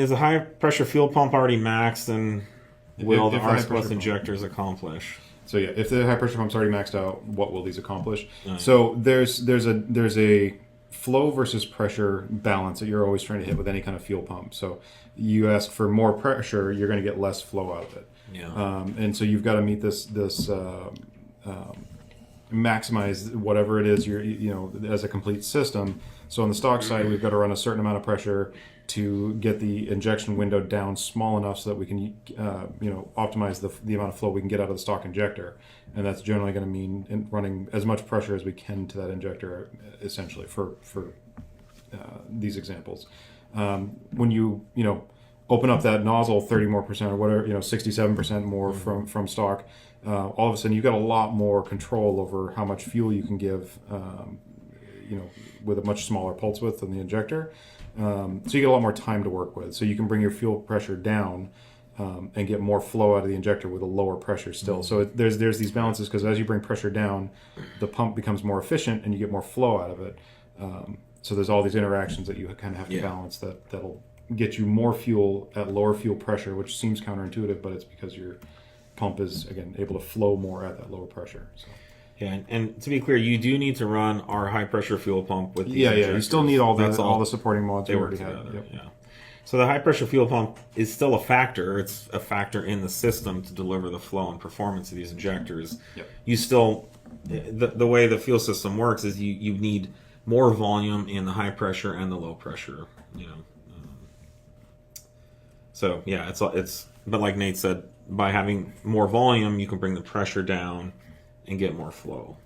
Is the high pressure fuel pump already maxed, and will the If the high RS Plus pressure injectors accomplish? So yeah, if the high pressure pump's already maxed out, what will these accomplish? Right. So there's a flow versus pressure balance that you're always trying to hit with any kind of fuel pump. So you ask for more pressure, you're going to get less flow out of it. Yeah. And so you've got to meet this maximize whatever it is as a complete system. So on the stock side, we've got to run a certain amount of pressure to get the injection window down small enough so that we can optimize the amount of flow we can get out of the stock injector, and that's generally going to mean running as much pressure as we can to that injector, essentially for these examples. When you open up that nozzle 30% more or whatever, 67% more from stock, all of a sudden you've got a lot more control over how much fuel you can give, with a much smaller pulse width than the injector. So you get a lot more time to work with. So you can bring your fuel pressure down and get more flow out of the injector with a lower pressure still. So there's these balances, because as you bring pressure down, the pump becomes more efficient and you get more flow out of it. So there's all these interactions that you kind of have to balance that'll get you more fuel at lower fuel pressure, which seems counterintuitive, but it's because your pump is, again, able to flow more at that lower pressure. So. Yeah, and to be clear, you do need to run our high pressure fuel pump with these injectors. You still need all the supporting mods they we work already have. together. Yep. Yeah. So the high pressure fuel pump is still a factor. It's a factor in the system to deliver the flow and performance of these injectors. Yep. You still, the way the fuel system works is you need more volume in the high pressure and the low pressure. So yeah, it's but like Nate said, by having more volume, you can bring the pressure down and get more flow.